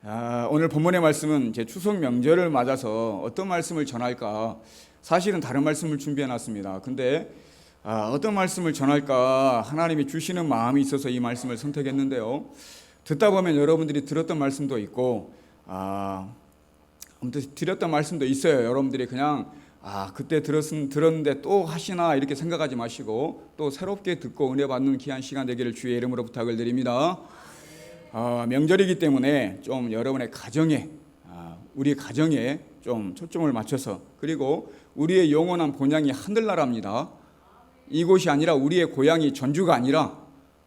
오늘 본문의 말씀은 제 추석 명절을 맞아서 어떤 말씀을 전할까, 사실은 다른 말씀을 준비해 놨습니다. 근데 어떤 말씀을 전할까 하나님이 주시는 마음이 있어서 이 말씀을 선택했는데요. 듣다 보면 여러분들이 들었던 말씀도 있고 아무튼 드렸던 말씀도 있어요. 여러분들이 그냥 그때 들었는데 또 하시나 이렇게 생각하지 마시고 또 새롭게 듣고 은혜 받는 귀한 시간 되기를 주의 이름으로 부탁을 드립니다. 명절이기 때문에 좀 여러분의 가정에, 우리 가정에 좀 초점을 맞춰서, 그리고 우리의 영원한 본향이 하늘나라입니다. 이곳이 아니라 우리의 고향이 전주가 아니라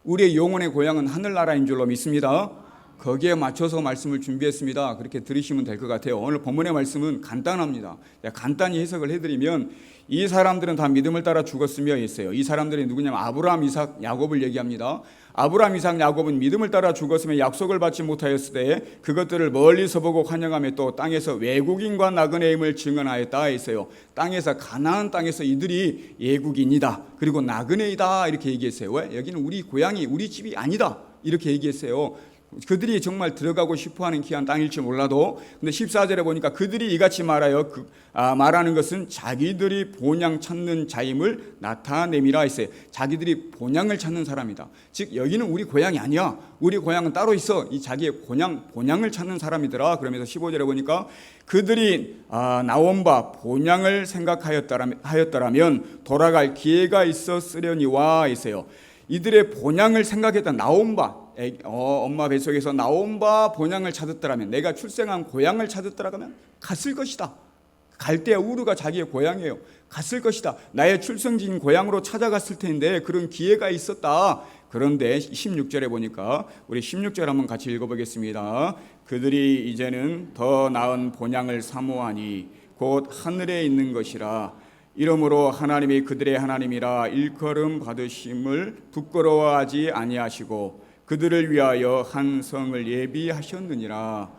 우리의 영혼의 고향은 하늘나라인 줄로 믿습니다. 거기에 맞춰서 말씀을 준비했습니다. 그렇게 들으시면 될 것 같아요. 오늘 본문의 말씀은 간단합니다. 간단히 해석을 해드리면, 이 사람들은 다 믿음을 따라 죽었으며 있어요. 이 사람들이 누구냐면 아브라함, 이삭, 야곱을 얘기합니다. 아브라함, 이삭, 야곱은 믿음을 따라 죽었으며 약속을 받지 못하였을 때 그것들을 멀리서 보고 환영하며 또 땅에서 외국인과 나그네임을 증언하였다 했어요. 땅에서, 가나안 땅에서 이들이 외국인이다, 그리고 나그네이다 이렇게 얘기했어요. 왜? 여기는 우리 고향이, 우리 집이 아니다 이렇게 얘기했어요. 그들이 정말 들어가고 싶어하는 귀한 땅일지 몰라도, 근데 14절에 보니까 그들이 이같이 말하여 말하는 것은 자기들이 본향 찾는 자임을 나타내미라 했어요. 자기들이 본향을 찾는 사람이다. 즉 여기는 우리 고향이 아니야, 우리 고향은 따로 있어, 이 자기의 본향을 찾는 사람이더라. 그러면서 15절에 보니까 그들이 나온 바 본향을 생각하였더라면 돌아갈 기회가 있었으려니와 했어요. 이들의 본향을 생각했다. 나온 바, 엄마 뱃속에서 나온 바 본향을 찾았더라면, 내가 출생한 고향을 찾았더라면 갔을 것이다. 갈대아 우르가 자기의 고향이에요. 갔을 것이다. 나의 출생지인 고향으로 찾아갔을 텐데 그런 기회가 있었다. 그런데 16절에 보니까, 우리 16절 한번 같이 읽어보겠습니다. 그들이 이제는 더 나은 본향을 사모하니 곧 하늘에 있는 것이라. 이러므로 하나님이 그들의 하나님이라 일컬음 받으심을 부끄러워하지 아니하시고 그들을 위하여 한 성을 예비하셨느니라.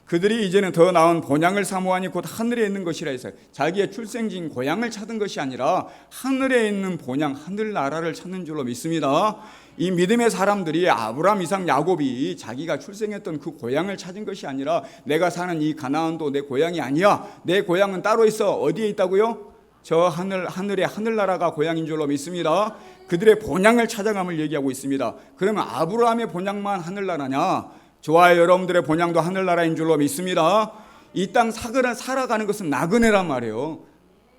그들이 이제는 더 나은 본향을 사모하니 곧 하늘에 있는 것이라 해서, 자기의 출생지인 고향을 찾은 것이 아니라 하늘에 있는 본향, 하늘나라를 찾는 줄로 믿습니다. 이 믿음의 사람들이 아브라함, 이삭, 야곱이 자기가 출생했던 그 고향을 찾은 것이 아니라, 내가 사는 이 가나안도 내 고향이 아니야, 내 고향은 따로 있어. 어디에 있다고요? 저 하늘의 하늘나라가 고향인 줄로 믿습니다. 그들의 본향을 찾아감을 얘기하고 있습니다. 그러면 아브라함의 본향만 하늘나라냐? 좋아요. 여러분들의 본향도 하늘나라인 줄로 믿습니다. 이 땅 살아가는 것은 나그네란 말이에요.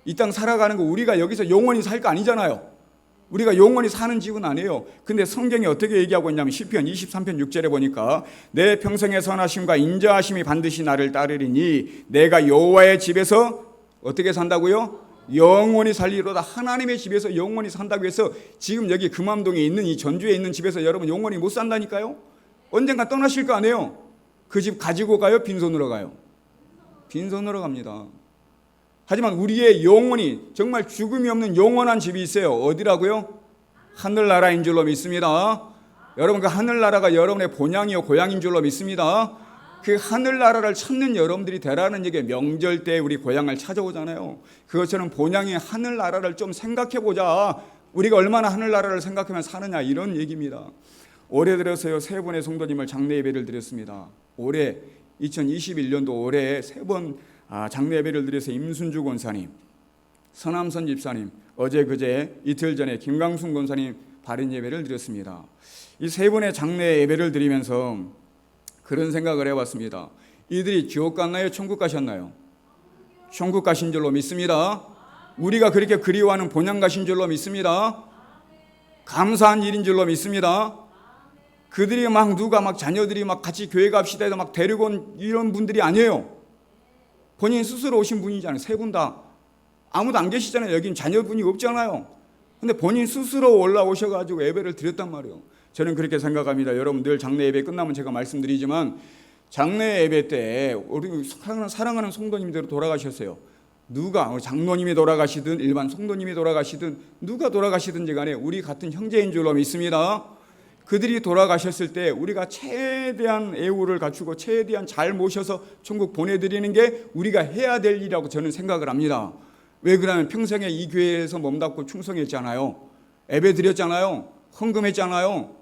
이 땅 살아가는 거, 우리가 여기서 영원히 살 거 아니잖아요. 우리가 영원히 사는 집은 아니에요. 근데 성경이 어떻게 얘기하고 있냐면, 시편 23편 6절에 보니까 내 평생의 선하심과 인자하심이 반드시 나를 따르리니 내가 여호와의 집에서 어떻게 산다고요? 영원히 살리로다. 하나님의 집에서 영원히 산다고 해서 지금 여기 금암동에 있는, 이 전주에 있는 집에서 여러분 영원히 못 산다니까요. 언젠가 떠나실 거 아니에요. 그 집 가지고 가요? 빈손으로 가요? 빈손으로 갑니다. 하지만 우리의 영원히, 정말 죽음이 없는 영원한 집이 있어요. 어디라고요? 하늘나라인 줄로 믿습니다. 여러분, 그 하늘나라가 여러분의 본향이요 고향인 줄로 믿습니다. 그 하늘나라를 찾는 여러분들이 되라는 얘기에, 명절 때 우리 고향을 찾아오잖아요. 그것처럼 본향의 하늘나라를 좀 생각해보자. 우리가 얼마나 하늘나라를 생각하면 사느냐, 이런 얘기입니다. 올해 들어서요, 3번의 성도님을 장례 예배를 드렸습니다. 올해 2021년도 올해 3번 장례 예배를 드려서 임순주 권사님, 서남선 집사님, 어제 그제 이틀 전에 김강순 권사님 발인 예배를 드렸습니다. 이 3번의 장례 예배를 드리면서 그런 생각을 해봤습니다. 이들이 지옥 갔나요? 천국 가셨나요? 천국 가신 줄로 믿습니다. 우리가 그렇게 그리워하는 본향 가신 줄로 믿습니다. 감사한 일인 줄로 믿습니다. 그들이 누가 자녀들이 같이 교회 갑시다 해서 데리고 온 이런 분들이 아니에요. 본인 스스로 오신 분이잖아요. 3분 다. 아무도 안 계시잖아요. 여긴 자녀분이 없잖아요. 근데 본인 스스로 올라오셔가지고 예배를 드렸단 말이에요. 저는 그렇게 생각합니다. 여러분, 늘 장례 예배 끝나면 제가 말씀드리지만, 장례 예배 때 우리 사랑하는 성도님들이 돌아가셨어요. 누가, 장로님이 돌아가시든 일반 성도님이 돌아가시든 누가 돌아가시든지 간에 우리 같은 형제인 줄로 믿습니다. 그들이 돌아가셨을 때 우리가 최대한 애우를 갖추고 최대한 잘 모셔서 천국 보내드리는 게 우리가 해야 될 일이라고 저는 생각을 합니다. 왜 그러냐면 평생에 이 교회에서 몸담고 충성했잖아요. 예배 드렸잖아요. 헌금했잖아요.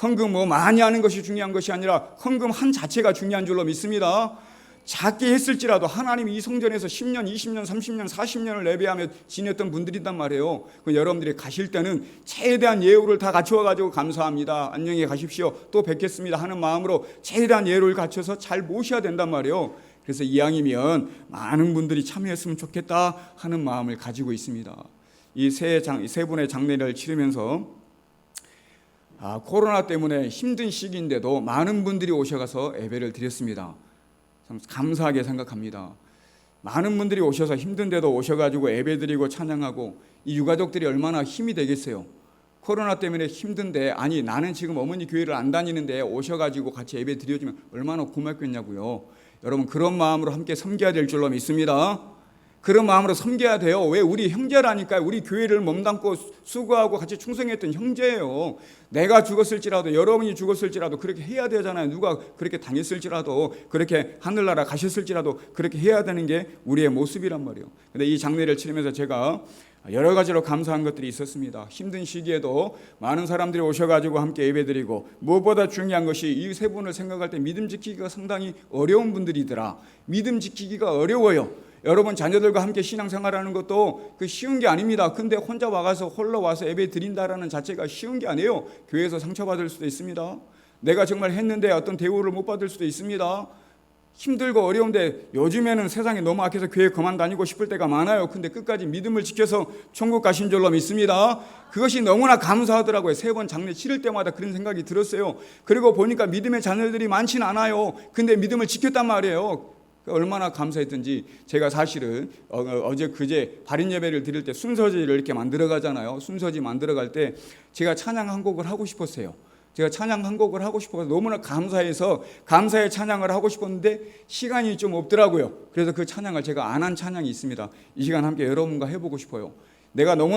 헌금 뭐 많이 하는 것이 중요한 것이 아니라 헌금 한 자체가 중요한 줄로 믿습니다. 작게 했을지라도 하나님이 이 성전에서 10년, 20년, 30년, 40년을 예배하며 지냈던 분들이단 말이에요. 여러분들이 가실 때는 최대한 예우를 다 갖추어가지고 감사합니다, 안녕히 가십시오, 또 뵙겠습니다 하는 마음으로 최대한 예우를 갖춰서 잘 모셔야 된단 말이에요. 그래서 이왕이면 많은 분들이 참여했으면 좋겠다 하는 마음을 가지고 있습니다. 이 세 분의 장례를 치르면서 코로나 때문에 힘든 시기인데도 많은 분들이 오셔가서 예배를 드렸습니다. 참 감사하게 생각합니다. 많은 분들이 오셔서 힘든데도 오셔가지고 예배드리고 찬양하고, 이 유가족들이 얼마나 힘이 되겠어요. 코로나 때문에 힘든데, 아니 나는 지금 어머니 교회를 안 다니는데 오셔가지고 같이 예배 드려주면 얼마나 고맙겠냐고요. 여러분, 그런 마음으로 함께 섬겨야 될 줄로 믿습니다. 그런 마음으로 섬겨야 돼요. 왜? 우리 형제라니까요. 우리 교회를 몸담고 수고하고 같이 충성했던 형제예요. 내가 죽었을지라도, 여러분이 죽었을지라도 그렇게 해야 되잖아요. 누가 그렇게 당했을지라도, 그렇게 하늘나라 가셨을지라도 그렇게 해야 되는 게 우리의 모습이란 말이에요. 근데 이 장례를 치르면서 제가 여러 가지로 감사한 것들이 있었습니다. 힘든 시기에도 많은 사람들이 오셔가지고 함께 예배드리고, 무엇보다 중요한 것이 이 세 분을 생각할 때 믿음 지키기가 상당히 어려운 분들이더라. 믿음 지키기가 어려워요. 여러분, 자녀들과 함께 신앙생활하는 것도 쉬운 게 아닙니다. 근데 혼자 와서 홀로 와서 예배 드린다라는 자체가 쉬운 게 아니에요. 교회에서 상처받을 수도 있습니다. 내가 정말 했는데 어떤 대우를 못 받을 수도 있습니다. 힘들고 어려운데, 요즘에는 세상이 너무 악해서 교회 그만 다니고 싶을 때가 많아요. 근데 끝까지 믿음을 지켜서 천국 가신 줄로 믿습니다. 그것이 너무나 감사하더라고요. 세 번 장례 치를 때마다 그런 생각이 들었어요. 그리고 보니까 믿음의 자녀들이 많지는 않아요. 근데 믿음을 지켰단 말이에요. 얼마나 감사했던지. 제가 사실은 어제 그제 발인 예배를 드릴 때 순서지를 이렇게 만들어 가잖아요. 순서지 만들어 갈 때 제가 찬양 한 곡을 하고 싶었어요. 제가 찬양 한 곡을 하고 싶어서 너무나 감사해서 감사의 찬양을 하고 싶었는데 시간이 좀 없더라고요. 그래서 그 찬양을 제가 안 한 찬양이 있습니다. 이 시간 함께 여러분과 해보고 싶어요.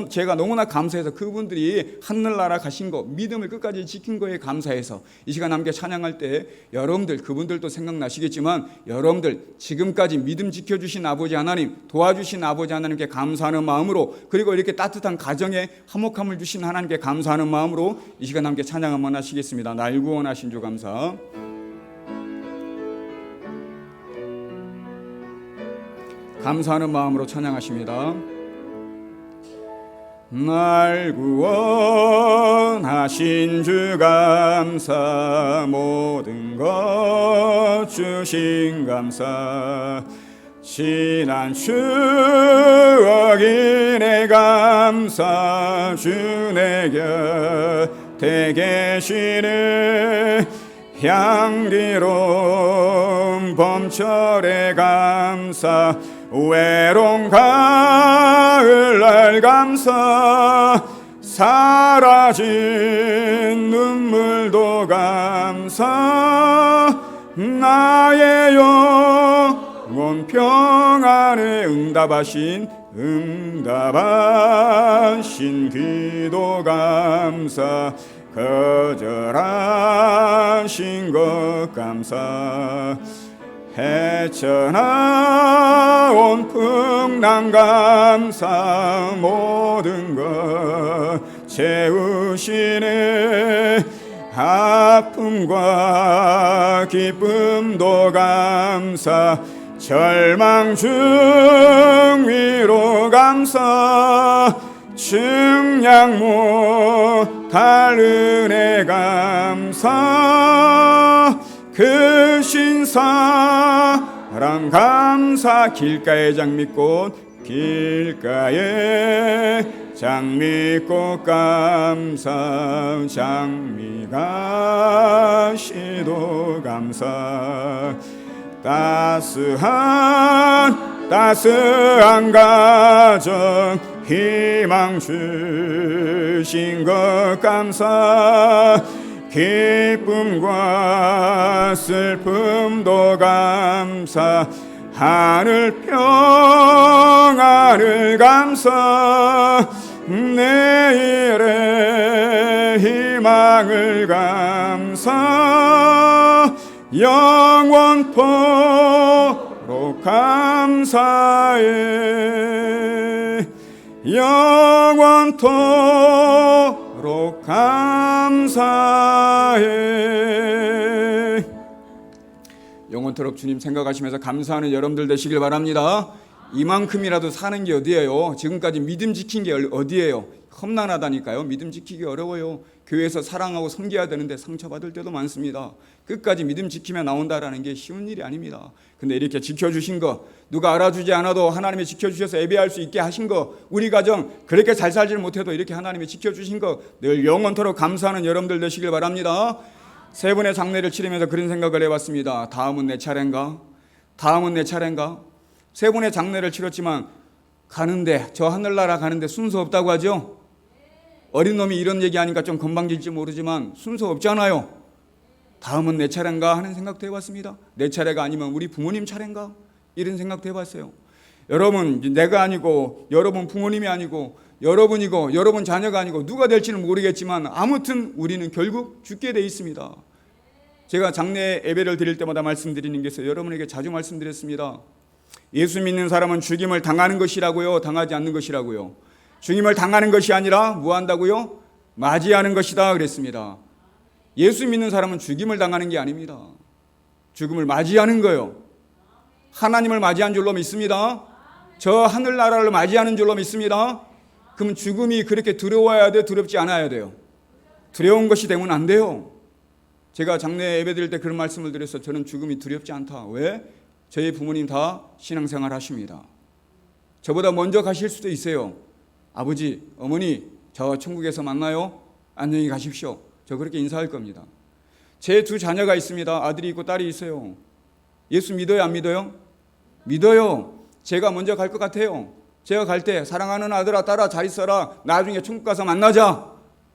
제가 너무나 감사해서, 그분들이 하늘나라 가신 거, 믿음을 끝까지 지킨 거에 감사해서 이 시간 함께 찬양할 때 여러분들, 그분들도 생각나시겠지만, 여러분들 지금까지 믿음 지켜주신 아버지 하나님, 도와주신 아버지 하나님께 감사하는 마음으로, 그리고 이렇게 따뜻한 가정에 화목함을 주신 하나님께 감사하는 마음으로 이 시간 함께 찬양 한번 하시겠습니다. 날 구원하신 주 감사. 감사하는 마음으로 찬양하십니다. 날 구원하신 주 감사, 모든 것 주신 감사, 지난 추억이네 감사, 주 내 곁에 계시네 향기로운 봄철의 감사, 외로운 가을날 감사, 사라진 눈물도 감사, 나의 영혼 평안에 응답하신 기도 감사, 거절하신 것 감사, 헤쳐나온 풍랑 감사, 모든 것 채우시네 아픔과 기쁨도 감사, 절망 중 위로 감사, 증량 못할 은혜 감사, 그 신사랑 감사, 길가의 장미꽃, 길가의 장미꽃 감사, 장미가 시도 감사, 따스한 가정 희망 주신 것 감사, 기쁨과 슬픔도 감사, 하늘 평안을 감사, 내일의 희망을 감사, 영원토록 감사해, 영원토록 영원토록 감사해. 영원토록 주님 생각하시면서 감사하는 여러분들 되시길 바랍니다. 이만큼이라도 사는 게 어디예요? 지금까지 믿음 지킨 게 어디예요? 험난하다니까요. 믿음 지키기 어려워요. 교회에서 사랑하고 섬겨야 되는데 상처받을 때도 많습니다. 끝까지 믿음 지키며 나온다라는 게 쉬운 일이 아닙니다. 근데 이렇게 지켜주신 거, 누가 알아주지 않아도 하나님이 지켜주셔서 예배할 수 있게 하신 거, 우리 가정 그렇게 잘 살지 못해도 이렇게 하나님이 지켜주신 거 늘 영원토록 감사하는 여러분들 되시길 바랍니다. 세 분의 장례를 치르면서 그런 생각을 해봤습니다. 다음은 내 차례인가? 다음은 내 차례인가? 세 분의 장례를 치렀지만 가는데, 저 하늘나라 가는데 순서 없다고 하죠? 어린 놈이 이런 얘기하니까 좀 건방질지 모르지만 순서 없잖아요. 다음은 내 차례인가 하는 생각도 해봤습니다. 내 차례가 아니면 우리 부모님 차례인가? 이런 생각도 해봤어요. 여러분, 내가 아니고 여러분 부모님이 아니고 여러분이고 여러분 자녀가 아니고 누가 될지는 모르겠지만 아무튼 우리는 결국 죽게 돼 있습니다. 제가 장례 예배를 드릴 때마다 말씀드리는 게 있어요. 여러분에게 자주 말씀드렸습니다. 예수 믿는 사람은 죽임을 당하는 것이라고요, 당하지 않는 것이라고요? 죽임을 당하는 것이 아니라 뭐 한다고요? 맞이하는 것이다 그랬습니다. 예수 믿는 사람은 죽임을 당하는 게 아닙니다. 죽음을 맞이하는 거예요. 하나님을 맞이한 줄로 믿습니다. 저 하늘나라를 맞이하는 줄로 믿습니다. 그럼 죽음이 그렇게 두려워야 돼, 두렵지 않아야 돼요? 두려운 것이 되면 안 돼요. 제가 장례 예배 드릴 때 그런 말씀을 드렸어요. 저는 죽음이 두렵지 않다. 왜? 저희 부모님 다 신앙생활 하십니다. 저보다 먼저 가실 수도 있어요. 아버지, 어머니, 저 천국에서 만나요. 안녕히 가십시오. 저 그렇게 인사할 겁니다. 제 두 자녀가 있습니다. 아들이 있고 딸이 있어요. 예수 믿어요, 안 믿어요? 믿어요. 제가 먼저 갈 것 같아요. 제가 갈 때 사랑하는 아들아, 딸아, 잘 있어라. 나중에 천국 가서 만나자.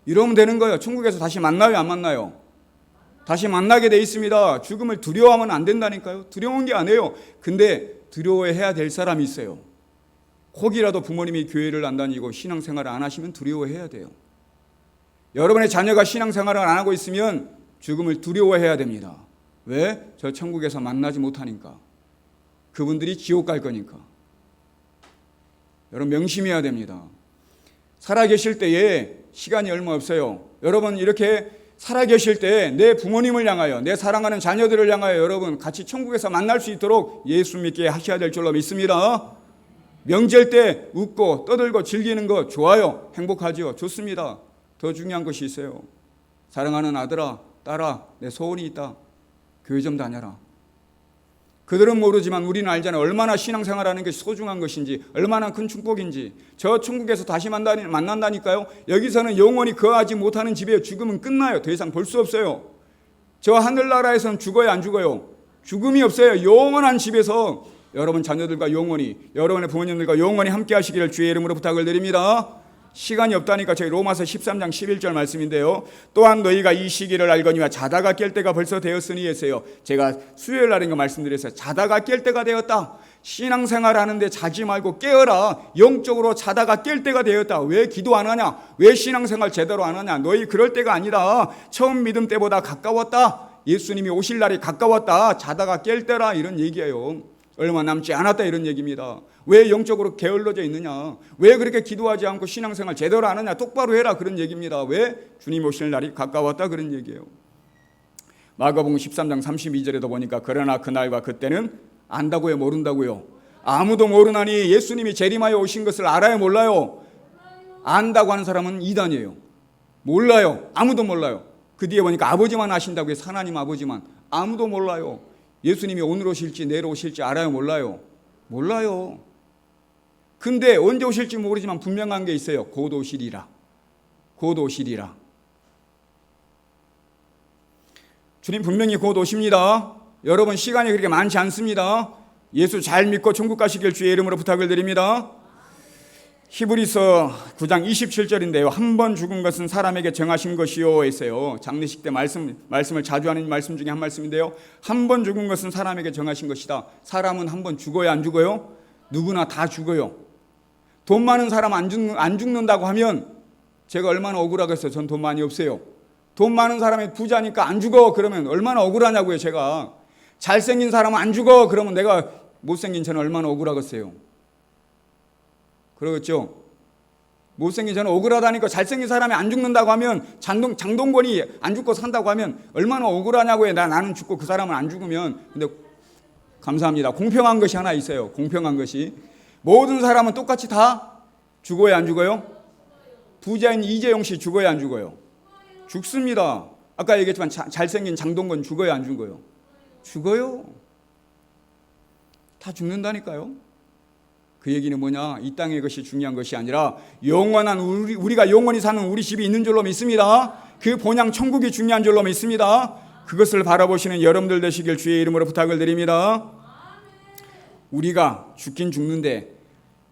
이러면 되는 거예요. 천국에서 다시 만나요, 안 만나요? 다시 만나게 돼 있습니다. 죽음을 두려워하면 안 된다니까요. 두려운 게 아니에요. 근데 두려워해야 될 사람이 있어요. 혹이라도 부모님이 교회를 안 다니고 신앙생활을 안 하시면 두려워해야 돼요. 여러분의 자녀가 신앙생활을 안 하고 있으면 죽음을 두려워해야 됩니다. 왜? 저 천국에서 만나지 못하니까. 그분들이 지옥 갈 거니까. 여러분 명심해야 됩니다. 살아계실 때에 시간이 얼마 없어요. 여러분 이렇게 살아계실 때 내 부모님을 향하여, 내 사랑하는 자녀들을 향하여 여러분 같이 천국에서 만날 수 있도록 예수 믿게 하셔야 될 줄로 믿습니다. 명절 때 웃고 떠들고 즐기는 거 좋아요. 행복하죠. 좋습니다. 더 중요한 것이 있어요. 사랑하는 아들아, 딸아, 내 소원이 있다. 교회 좀 다녀라. 그들은 모르지만 우리는 알잖아요. 얼마나 신앙생활하는 것이 소중한 것인지, 얼마나 큰 축복인지. 저 천국에서 다시 만난다니까요. 여기서는 영원히 거하지 못하는 집에 죽으면 끝나요. 더 이상 볼 수 없어요. 저 하늘나라에서는 죽어요, 안 죽어요? 죽음이 없어요. 영원한 집에서 여러분 자녀들과 영원히, 여러분의 부모님들과 영원히 함께 하시기를 주의 이름으로 부탁을 드립니다. 시간이 없다니까 저희 로마서 13장 11절 말씀인데요. 또한 너희가 이 시기를 알거니와 자다가 깰 때가 벌써 되었으니 했어요. 제가 수요일 날인 거 말씀드렸어요. 자다가 깰 때가 되었다. 신앙생활 하는데 자지 말고 깨어라. 영적으로 자다가 깰 때가 되었다. 왜 기도 안 하냐? 왜 신앙생활 제대로 안 하냐? 너희 그럴 때가 아니라 처음 믿음 때보다 가까웠다. 예수님이 오실 날이 가까웠다. 자다가 깰 때라 이런 얘기예요. 얼마 남지 않았다 이런 얘기입니다. 왜 영적으로 게을러져 있느냐? 왜 그렇게 기도하지 않고 신앙생활 제대로 안 하냐? 똑바로 해라 그런 얘기입니다. 왜? 주님 오실 날이 가까웠다 그런 얘기예요. 마가복음 13장 32절에도 보니까 그러나 그날과 그때는 안다고요, 모른다고요? 아무도 모르나니 예수님이 재림하여 오신 것을 알아요, 몰라요? 안다고 하는 사람은 이단이에요. 몰라요. 아무도 몰라요. 그 뒤에 보니까 아버지만 아신다고 해서 하나님 아버지만. 아무도 몰라요. 예수님이 오늘 오실지 내일 오실지 알아요, 몰라요? 몰라요. 근데 언제 오실지 모르지만 분명한 게 있어요. 곧 오시리라. 곧 오시리라. 주님 분명히 곧 오십니다. 여러분 시간이 그렇게 많지 않습니다. 예수 잘 믿고 천국 가시길 주의 이름으로 부탁을 드립니다. 히브리서 9장 27절인데요. 한 번 죽은 것은 사람에게 정하신 것이요 했어요. 장례식 때 말씀을 자주 하는 말씀 중에 한 말씀인데요. 한 번 죽은 것은 사람에게 정하신 것이다. 사람은 한 번 죽어요, 안 죽어요? 누구나 다 죽어요. 돈 많은 사람 안 죽는다고 하면 제가 얼마나 억울하겠어요. 전 돈 많이 없어요. 돈 많은 사람이 부자니까 안 죽어 그러면 얼마나 억울하냐고요. 제가 잘생긴 사람은 안 죽어 그러면 내가 못생긴 저는 얼마나 억울하겠어요. 그러겠죠? 못생긴 저는 억울하다니까. 잘생긴 사람이 안 죽는다고 하면, 장동건이 안 죽고 산다고 하면 얼마나 억울하냐고요. 나는 죽고 그 사람은 안 죽으면. 근데 감사합니다. 공평한 것이 하나 있어요. 공평한 것이. 모든 사람은 똑같이 다 죽어야 안 죽어요? 부자인 이재용 씨 죽어야 안 죽어요? 죽습니다. 아까 얘기했지만 잘생긴 장동건 죽어야 안 죽어요? 죽어요. 다 죽는다니까요. 그 얘기는 뭐냐? 이 땅의 것이 중요한 것이 아니라 영원한 우리가 영원히 사는 우리 집이 있는 줄로 믿습니다. 그 본향 천국이 중요한 줄로 믿습니다. 그것을 바라보시는 여러분들 되시길 주의 이름으로 부탁을 드립니다. 우리가 죽긴 죽는데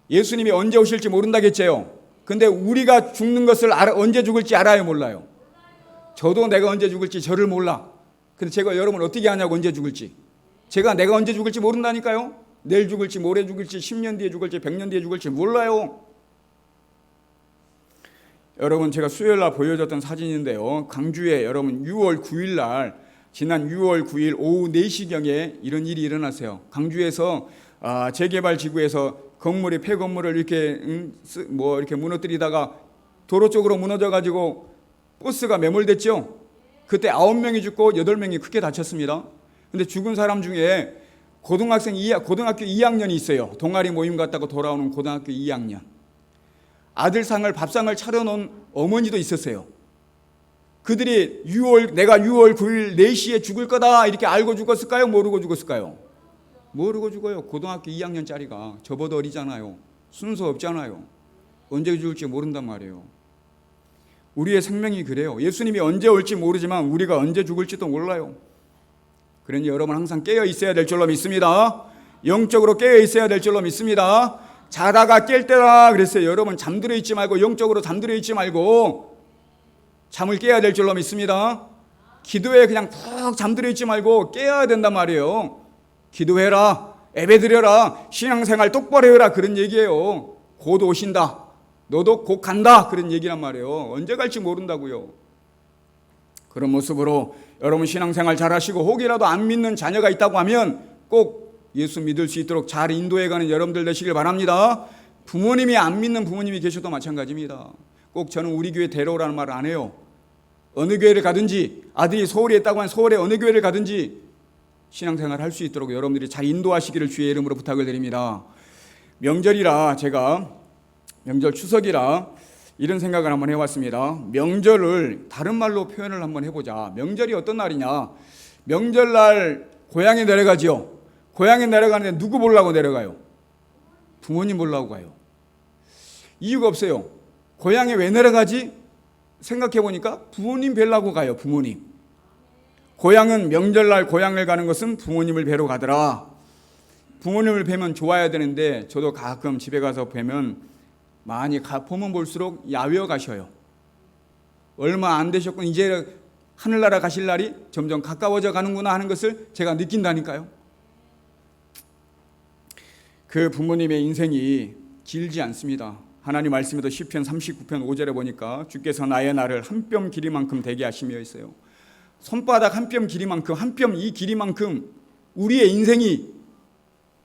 예수님이 언제 오실지 모른다겠죠. 근데 우리가 죽는 것을 언제 죽을지 알아요, 몰라요? 저도 내가 언제 죽을지 저를 몰라. 근데 제가 여러분 어떻게 아냐고, 언제 죽을지. 내가 언제 죽을지 모른다니까요. 내일 죽을지 모레 죽을지 10년 뒤에 죽을지 100년 뒤에 죽을지 몰라요. 여러분, 제가 수요일 날 보여줬던 사진인데요. 강주에 여러분 6월 9일 날, 지난 6월 9일 오후 4시경에 이런 일이 일어났어요. 강주에서 재개발 지구에서 건물이 폐건물을 이렇게 무너뜨리다가 도로 쪽으로 무너져 가지고 버스가 매몰됐죠. 그때 9명이 죽고 8명이 크게 다쳤습니다. 근데 죽은 사람 중에 고등학교 2학년이 있어요. 동아리 모임 갔다고 돌아오는 고등학교 2학년. 아들 밥상을 차려놓은 어머니도 있었어요. 그들이 내가 6월 9일 4시에 죽을 거다 이렇게 알고 죽었을까요? 모르고 죽었을까요? 모르고 죽어요. 고등학교 2학년짜리가 저보다 어리잖아요. 순서 없잖아요. 언제 죽을지 모른단 말이에요. 우리의 생명이 그래요. 예수님이 언제 올지 모르지만 우리가 언제 죽을지도 몰라요. 그러니 여러분 항상 깨어 있어야 될 줄로 믿습니다. 영적으로 깨어 있어야 될 줄로 믿습니다. 자다가 깰 때라 그랬어요. 여러분 잠들어 있지 말고, 영적으로 잠들어 있지 말고 잠을 깨야 될 줄로 믿습니다. 기도에 그냥 푹 잠들어 있지 말고 깨어야 된단 말이에요. 기도해라, 예배드려라, 신앙생활 똑바로 해라, 그런 얘기예요. 곧 오신다, 너도 곧 간다, 그런 얘기란 말이에요. 언제 갈지 모른다고요. 그런 모습으로 여러분 신앙생활 잘하시고 혹이라도 안 믿는 자녀가 있다고 하면 꼭 예수 믿을 수 있도록 잘 인도해가는 여러분들 되시길 바랍니다. 부모님이 안 믿는 부모님이 계셔도 마찬가지입니다. 꼭 저는 우리 교회 데려오라는 말을 안 해요. 어느 교회를 가든지, 아들이 서울에 있다고 하면 서울에 어느 교회를 가든지 신앙생활 할 수 있도록 여러분들이 잘 인도하시기를 주의 이름으로 부탁을 드립니다. 명절이라 제가 명절 추석이라 이런 생각을 한번 해봤습니다. 명절을 다른 말로 표현을 한번 해보자. 명절이 어떤 날이냐? 명절날 고향에 내려가지요. 고향에 내려가는데 누구 보려고 내려가요? 부모님 보려고 가요. 이유가 없어요. 고향에 왜 내려가지? 생각해보니까 부모님 뵈려고 가요. 부모님. 고향은 명절날 고향을 가는 것은 부모님을 뵈러 가더라. 부모님을 뵈면 좋아야 되는데 저도 가끔 집에 가서 뵈면 많이 보면 볼수록 야위어 가셔요. 얼마 안 되셨고 이제 하늘나라 가실 날이 점점 가까워져 가는구나 하는 것을 제가 느낀다니까요. 그 부모님의 인생이 길지 않습니다. 하나님 말씀에도 시편 39편 5절에 보니까 주께서 나의 날을 한 뼘 길이만큼 되게 하시며 있어요. 손바닥 한 뼘 길이만큼, 한 뼘 이 길이만큼 우리의 인생이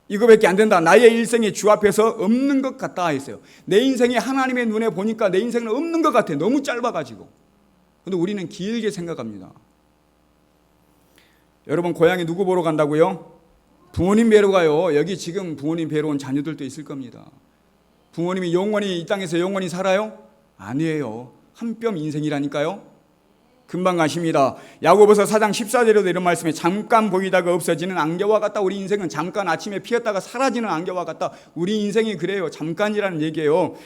이거밖에 안 된다. 나의 일생이 주 앞에서 없는 것 같다 했어요. 내 인생이 하나님의 눈에 보니까 내 인생은 없는 것 같아. 너무 짧아가지고. 근데 우리는 길게 생각합니다. 여러분 고향에 누구 보러 간다고요? 부모님 뵈러 가요. 여기 지금 부모님 뵈러 온 자녀들도 있을 겁니다. 부모님이 영원히 이 땅에서 영원히 살아요? 아니에요. 한 뼘 인생이라니까요. 금방 가십니다. 야고보서 4장 14절에도 이런 말씀에 잠깐 보이다가 없어지는 안개와 같다. 우리 인생은 잠깐 아침에 피었다가 사라지는 안개와 같다. 우리 인생이 그래요. 잠깐이라는 얘기예요.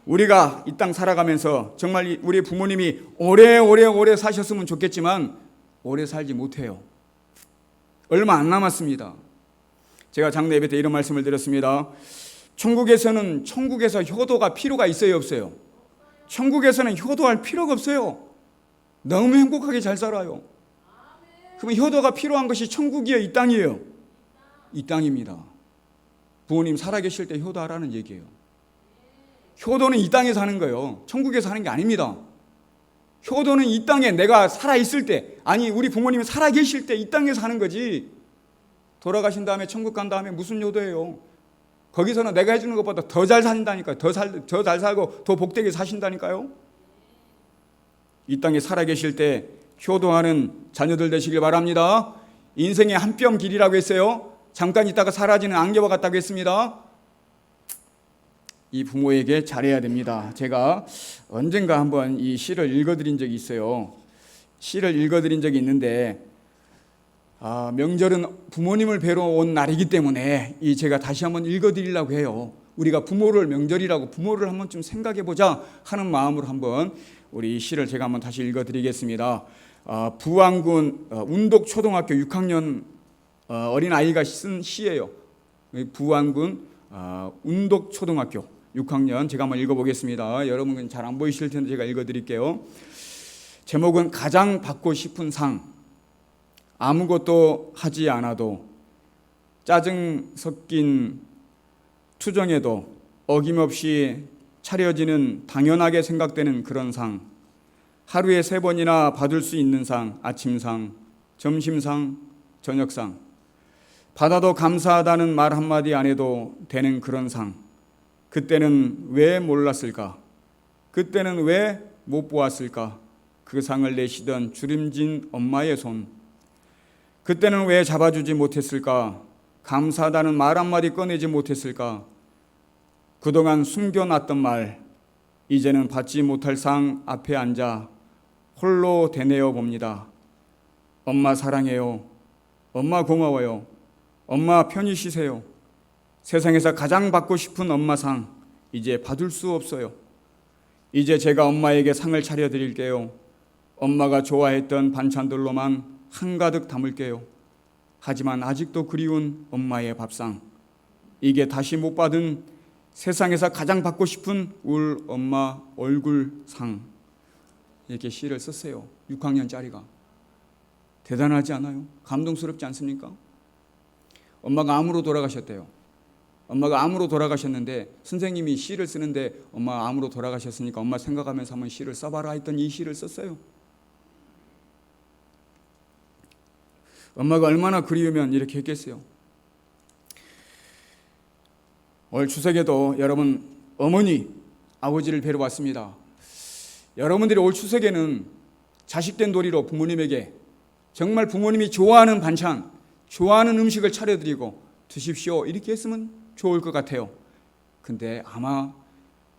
우리가 이 땅 살아가면서 정말 우리 부모님이 오래 사셨으면 좋겠지만 오래 살지 못해요. 얼마 안 남았습니다. 제가 장례 예배 때 이런 말씀을 드렸습니다. 천국에서 효도가 필요가 있어요, 없어요? 천국에서는 효도할 필요가 없어요. 너무 행복하게 잘 살아요. 그러면 효도가 필요한 것이 천국이에요, 이 땅이에요? 이 땅입니다. 부모님 살아계실 때 효도하라는 얘기예요. 효도는 이 땅에 사는 거예요. 천국에서 하는 게 아닙니다. 효도는 이 땅에 내가 살아있을 때, 아니 우리 부모님이 살아계실 때 이 땅에서 하는 거지. 돌아가신 다음에 천국 간 다음에 무슨 효도예요? 거기서는 내가 해주는 것보다 더 잘 산다니까요. 더 잘 살고 더 복되게 사신다니까요. 이 땅에 살아계실 때 효도하는 자녀들 되시길 바랍니다. 인생의 한 뼘 길이라고 했어요. 잠깐 있다가 사라지는 안개와 같다고 했습니다. 이 부모에게 잘해야 됩니다. 제가 언젠가 한번 이 시를 읽어드린 적이 있어요. 시를 읽어드린 적이 있는데 명절은 부모님을 뵈러 온 날이기 때문에 제가 다시 한번 읽어드리려고 해요. 우리가 부모를 명절이라고 부모를 한번 좀 생각해보자 하는 마음으로 한번 우리 이 시를 제가 한번 다시 읽어드리겠습니다. 부안군 운독초등학교 6학년 어린아이가 쓴 시예요. 부안군 운독초등학교 6학년 제가 한번 읽어보겠습니다. 여러분은 잘 안 보이실 텐데 제가 읽어드릴게요. 제목은 가장 받고 싶은 상. 아무것도 하지 않아도 짜증 섞인 투정에도 어김없이 차려지는 당연하게 생각되는 그런 상. 하루에 3번이나 받을 수 있는 상. 아침상, 점심상, 저녁상. 받아도 감사하다는 말 한마디 안 해도 되는 그런 상. 그때는 왜 몰랐을까? 그때는 왜 못 보았을까? 그 상을 내시던 주름진 엄마의 손. 그때는 왜 잡아주지 못했을까? 감사하다는 말 한마디 꺼내지 못했을까? 그동안 숨겨놨던 말, 이제는 받지 못할 상 앞에 앉아 홀로 되뇌어 봅니다. 엄마 사랑해요. 엄마 고마워요. 엄마 편히 쉬세요. 세상에서 가장 받고 싶은 엄마상, 이제 받을 수 없어요. 이제 제가 엄마에게 상을 차려드릴게요. 엄마가 좋아했던 반찬들로만 한가득 담을게요. 하지만 아직도 그리운 엄마의 밥상, 이게 다시 못 받은 세상에서 가장 받고 싶은 울 엄마 얼굴상. 이렇게 시를 썼어요. 6학년짜리가. 대단하지 않아요? 감동스럽지 않습니까? 엄마가 암으로 돌아가셨대요. 엄마가 암으로 돌아가셨는데 선생님이 시를 쓰는데 엄마 암으로 돌아가셨으니까 엄마 생각하면서 한번 시를 써봐라 했더니 이 시를 썼어요. 엄마가 얼마나 그리우면 이렇게 했겠어요. 올 추석에도 여러분 어머니, 아버지를 뵈러 왔습니다. 여러분들이 올 추석에는 자식된 도리로 부모님에게 정말 부모님이 좋아하는 반찬, 좋아하는 음식을 차려드리고 드십시오 이렇게 했으면 좋을 것 같아요. 근데 아마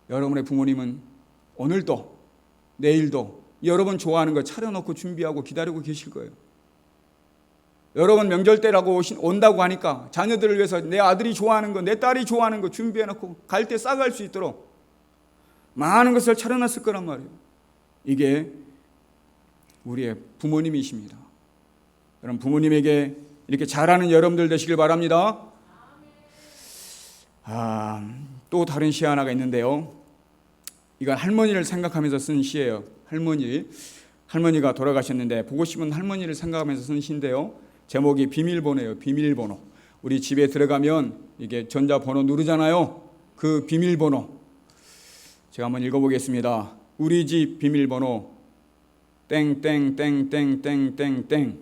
여러분의 부모님은 오늘도 내일도 여러분 좋아하는 거 차려놓고 준비하고 기다리고 계실 거예요. 여러분 명절 때라고 온다고 하니까 자녀들을 위해서 내 아들이 좋아하는 거, 내 딸이 좋아하는 거 준비해놓고 갈 때 싸갈 수 있도록 많은 것을 차려놨을 거란 말이에요. 이게 우리의 부모님이십니다. 여러분 부모님에게 이렇게 잘하는 여러분들 되시길 바랍니다. 또 다른 시 하나가 있는데요. 이건 할머니를 생각하면서 쓴 시예요. 할머니가 돌아가셨는데 보고 싶은 할머니를 생각하면서 쓴 시인데요. 제목이 비밀번호예요. 비밀번호. 우리 집에 들어가면 이게 전자번호 누르잖아요. 그 비밀번호. 제가 한번 읽어보겠습니다. 우리 집 비밀번호 땡땡땡땡땡땡땡.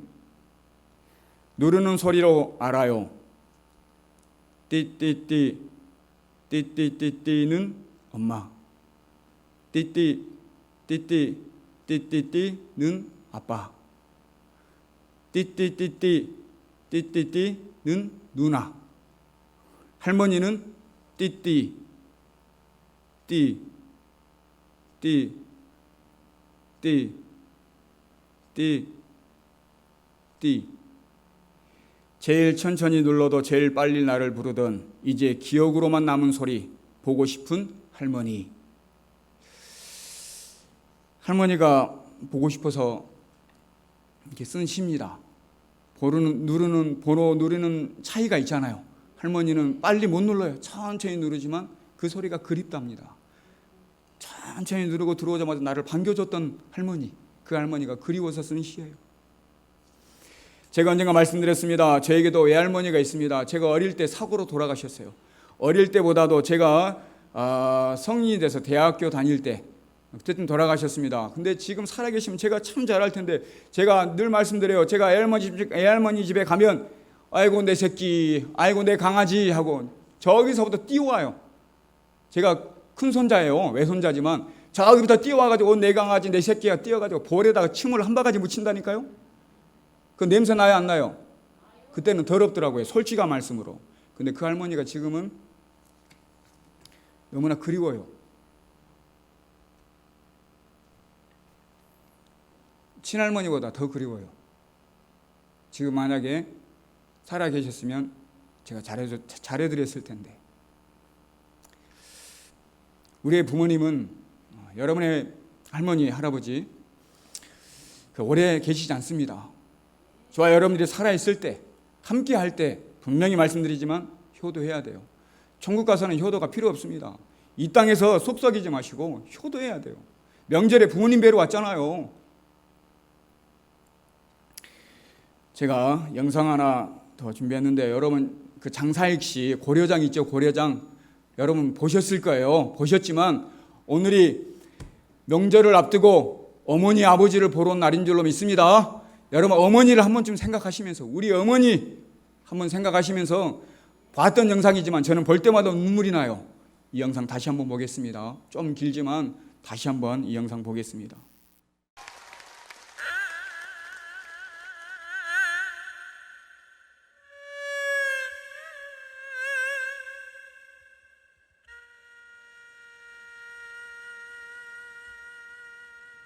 누르는 소리로 알아요. 띠띠띠 띠띠띠띠는 엄마. 띠띠 띠띠 띠띠띠는 아빠. 띠띠띠띠 띠띠띠는 누나. 할머니는 띠띠 띠 띠 띠 띠 띠. 제일 천천히 눌러도 제일 빨리 나를 부르던 이제 기억으로만 남은 소리, 보고 싶은 할머니. 할머니가 보고 싶어서 이렇게 쓴 시입니다. 번호 누르는 차이가 있잖아요. 할머니는 빨리 못 눌러요. 천천히 누르지만 그 소리가 그립답니다. 천천히 누르고 들어오자마자 나를 반겨줬던 할머니, 그 할머니가 그리워서 쓴 시예요. 제가 언젠가 말씀드렸습니다. 저에게도 외할머니가 있습니다. 제가 어릴 때 사고로 돌아가셨어요. 어릴 때보다도 제가 성인이 돼서 대학교 다닐 때 어쨌든 돌아가셨습니다. 근데 지금 살아계시면 제가 참 잘할 텐데, 제가 늘 말씀드려요. 제가 애할머니 집에 가면 아이고 내 새끼, 아이고 내 강아지 하고 저기서부터 뛰어와요. 제가 큰 손자예요. 외손자지만 저기부터 뛰어와가지고 내 강아지 내 새끼가 뛰어가지고 볼에다가 침을 한 바가지 묻힌다니까요. 그 냄새 나요 안 나요? 그때는 더럽더라고요. 솔직한 말씀으로. 근데 그 할머니가 지금은 너무나 그리워요. 친할머니보다 더 그리워요. 지금 만약에 살아 계셨으면 제가 잘해드렸을 텐데. 우리의 부모님은 여러분의 할머니, 할아버지 오래 계시지 않습니다. 저와 여러분들이 살아있을 때, 함께 할 때 분명히 말씀드리지만 효도해야 돼요. 천국 가서는 효도가 필요 없습니다. 이 땅에서 속 썩이지 마시고 효도해야 돼요. 명절에 부모님 뵈러 왔잖아요. 제가 영상 하나 더 준비했는데 여러분 그 장사익시 고려장 있죠? 고려장 여러분 보셨을 거예요. 보셨지만 오늘이 명절을 앞두고 어머니 아버지를 보러 온 날인 줄로 믿습니다. 여러분 어머니를 한 번쯤 생각하시면서 우리 어머니 한번 생각하시면서 봤던 영상이지만 저는 볼 때마다 눈물이 나요. 이 영상 다시 한번 보겠습니다. 좀 길지만 다시 한번 이 영상 보겠습니다.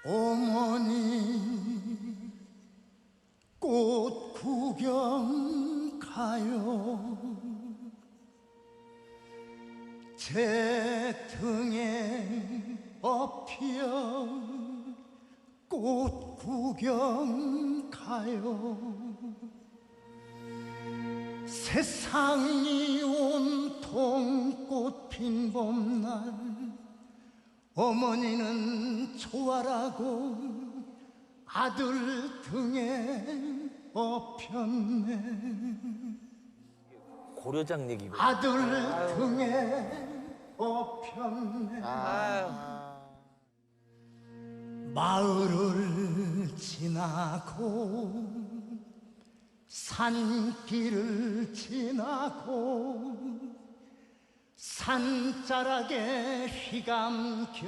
어머니 꽃 구경 가요. 제 등에 업혀 꽃 구경 가요. 세상이 온통 꽃 핀 봄날 어머니는 좋아라고 아들 등에 업혔네. 고려장 얘기고. 아들 등에 업혔네. 마을을 지나고 산길을 지나고 산자락에 휘감겨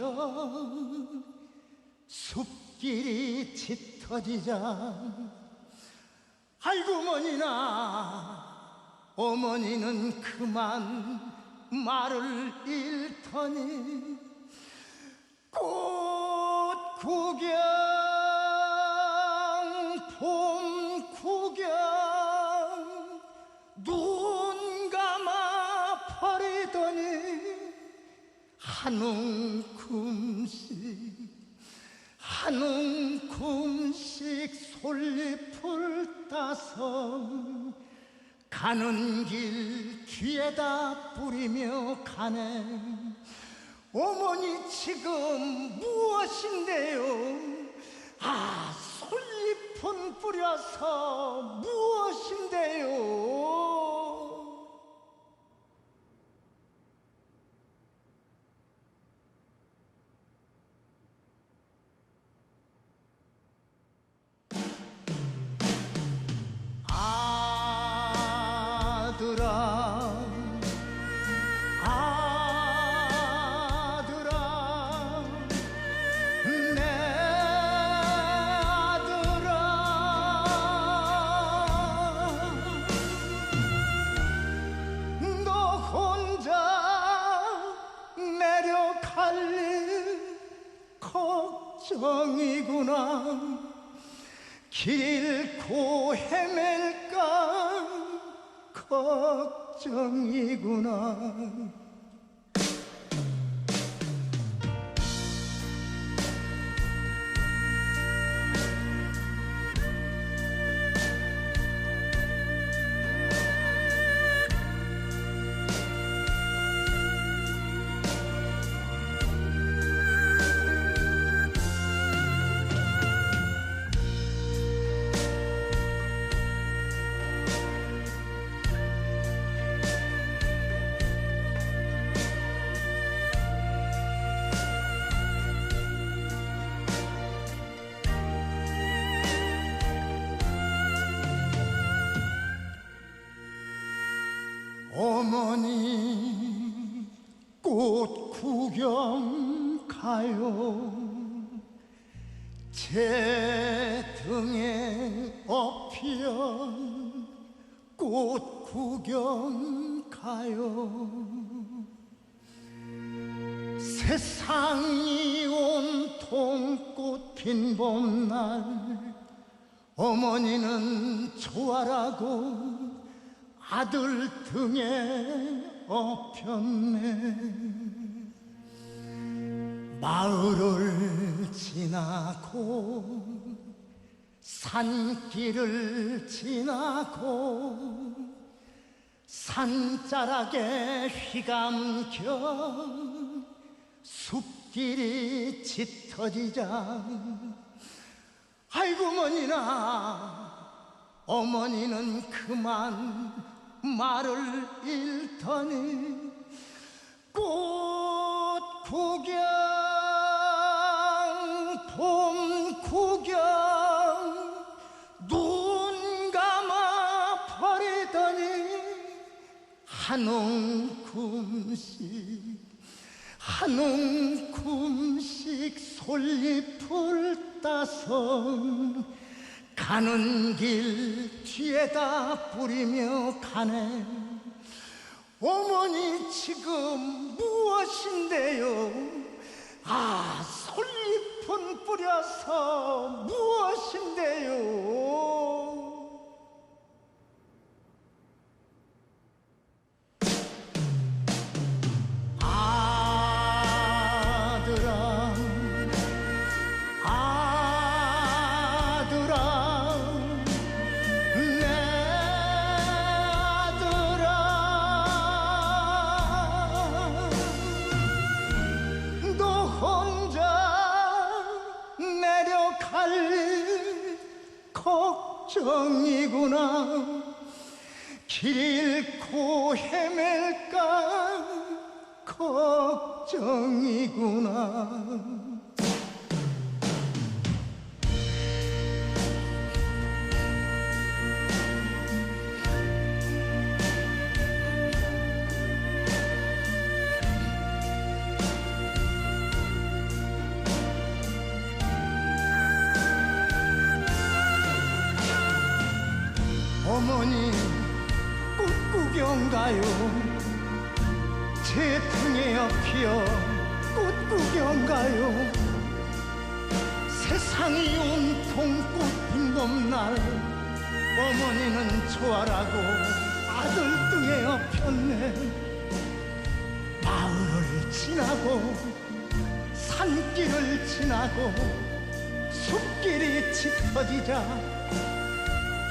숲길이 짙어지자 아이고 머니나 어머니는 그만 말을 잃더니 꽃 구경 봄 구경 눈 감아 버리더니 한 움큼씩 솔잎을 따서 가는 길 귀에다 뿌리며 가네. 어머니 지금 무엇인데요? 아, 솔잎은 뿌려서 무엇인데요? 아들아 내 아들아 너 혼자 내려갈 일 걱정이구나. 길 잃고 헤맬까 걱정이구나. 어머니 꽃 구경 가요. 제 등에 업혀 꽃 구경 가요. 세상이 온통 꽃핀 봄날 어머니는 좋아라고 아들 등에 업혔네. 마을을 지나고 산길을 지나고 산자락에 휘감겨 숲길이 짙어지자 아이고 어머니는 그만 말을 잃더니 꽃 구경 봄 구경 눈 감아 버리더니 한 움큼씩 솔잎을 따서 가는 길 뒤에다 뿌리며 가네. 어머니 지금 무엇인데요? 아, 솔잎은 뿌려서 무엇인데요? 걱정이구나. 길 잃고 헤맬까 걱정이구나. 어머니 꽃 구경 가요. 제 등에 업혀 꽃 구경 가요. 세상이 온통 꽃핀 봄날 어머니는 좋아라고 아들 등에 업혔네. 마을을 지나고 산길을 지나고 숲길이 짙어지자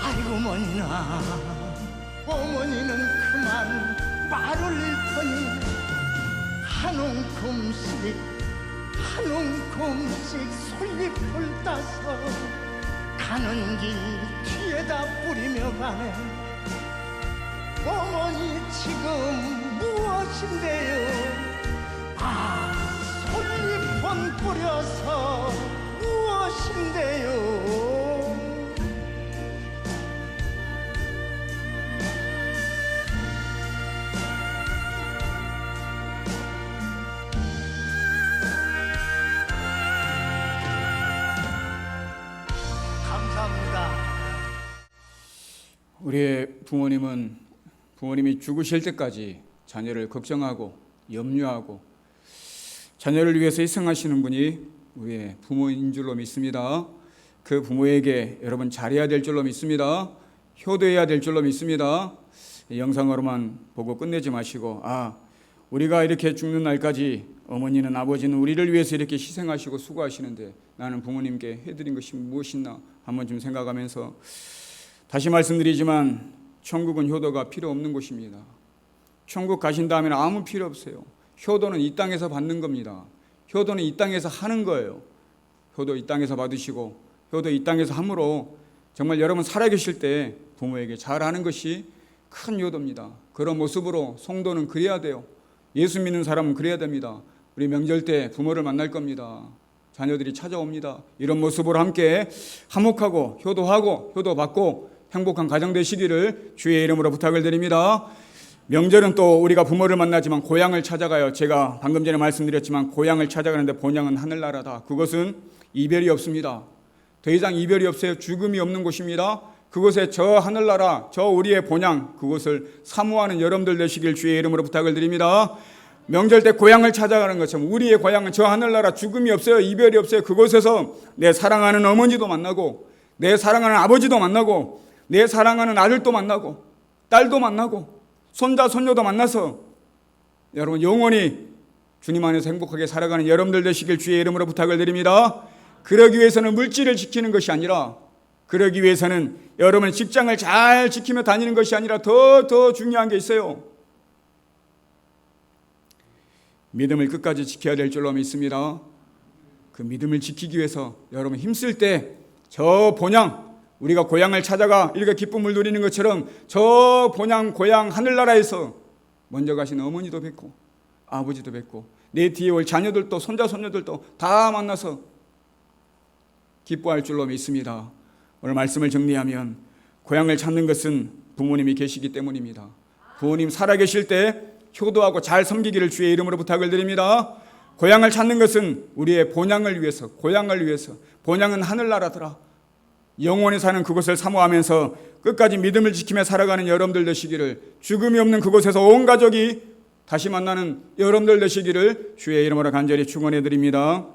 아이고 어머니는 그만 말을 잃더니 한 움큼씩 솔잎을 따서 가는 길 뒤에다 뿌리며 가네. 어머니 지금 무엇인데요? 아, 솔잎은 뿌려서 무엇인데요? 우리의 부모님이 죽으실 때까지 자녀를 걱정하고 염려하고 자녀를 위해서 희생하시는 분이 우리의 부모인 줄로 믿습니다. 그 부모에게 여러분 잘해야 될 줄로 믿습니다. 효도해야 될 줄로 믿습니다. 영상으로만 보고 끝내지 마시고 우리가 이렇게 죽는 날까지 어머니는 아버지는 우리를 위해서 이렇게 희생하시고 수고하시는데 나는 부모님께 해드린 것이 무엇이나 한번 좀 생각하면서 다시 말씀드리지만 천국은 효도가 필요 없는 곳입니다. 천국 가신 다음에는 아무 필요 없어요. 효도는 이 땅에서 받는 겁니다. 효도는 이 땅에서 하는 거예요. 효도 이 땅에서 받으시고 효도 이 땅에서 함으로 정말 여러분 살아계실 때 부모에게 잘하는 것이 큰 효도입니다. 그런 모습으로 성도는 그래야 돼요. 예수 믿는 사람은 그래야 됩니다. 우리 명절 때 부모를 만날 겁니다. 자녀들이 찾아옵니다. 이런 모습으로 함께 화목하고 효도하고 효도받고 행복한 가정 되시기를 주의 이름으로 부탁을 드립니다. 명절은 또 우리가 부모를 만나지만 고향을 찾아가요. 제가 방금 전에 말씀드렸지만 고향을 찾아가는데 본향은 하늘나라다. 그것은 이별이 없습니다. 더 이상 이별이 없어요. 죽음이 없는 곳입니다. 그곳에 저 하늘나라, 저 우리의 본향, 그곳을 사모하는 여러분들 되시길 주의 이름으로 부탁을 드립니다. 명절 때 고향을 찾아가는 것처럼 우리의 고향은 저 하늘나라, 죽음이 없어요. 이별이 없어요. 그곳에서 내 사랑하는 어머니도 만나고, 내 사랑하는 아버지도 만나고, 내 사랑하는 아들도 만나고, 딸도 만나고, 손자 손녀도 만나서 여러분 영원히 주님 안에서 행복하게 살아가는 여러분들 되시길 주의 이름으로 부탁을 드립니다. 그러기 위해서는 물질을 지키는 것이 아니라, 그러기 위해서는 여러분 직장을 잘 지키며 다니는 것이 아니라 더 중요한 게 있어요. 믿음을 끝까지 지켜야 될 줄로 믿습니다. 그 믿음을 지키기 위해서 여러분 힘쓸 때 저 본향, 우리가 고향을 찾아가 이렇게 기쁨을 누리는 것처럼 저 본향 고향 하늘나라에서 먼저 가신 어머니도 뵙고 아버지도 뵙고 내 뒤에 올 자녀들도 손자 손녀들도 다 만나서 기뻐할 줄로 믿습니다. 오늘 말씀을 정리하면 고향을 찾는 것은 부모님이 계시기 때문입니다. 부모님 살아계실 때 효도하고 잘 섬기기를 주의 이름으로 부탁을 드립니다. 고향을 찾는 것은 우리의 본향을 위해서, 고향을 위해서. 본향은 하늘나라더라. 영원히 사는 그곳을 사모하면서 끝까지 믿음을 지키며 살아가는 여러분들 되시기를, 죽음이 없는 그곳에서 온 가족이 다시 만나는 여러분들 되시기를 주의 이름으로 간절히 축원해 드립니다.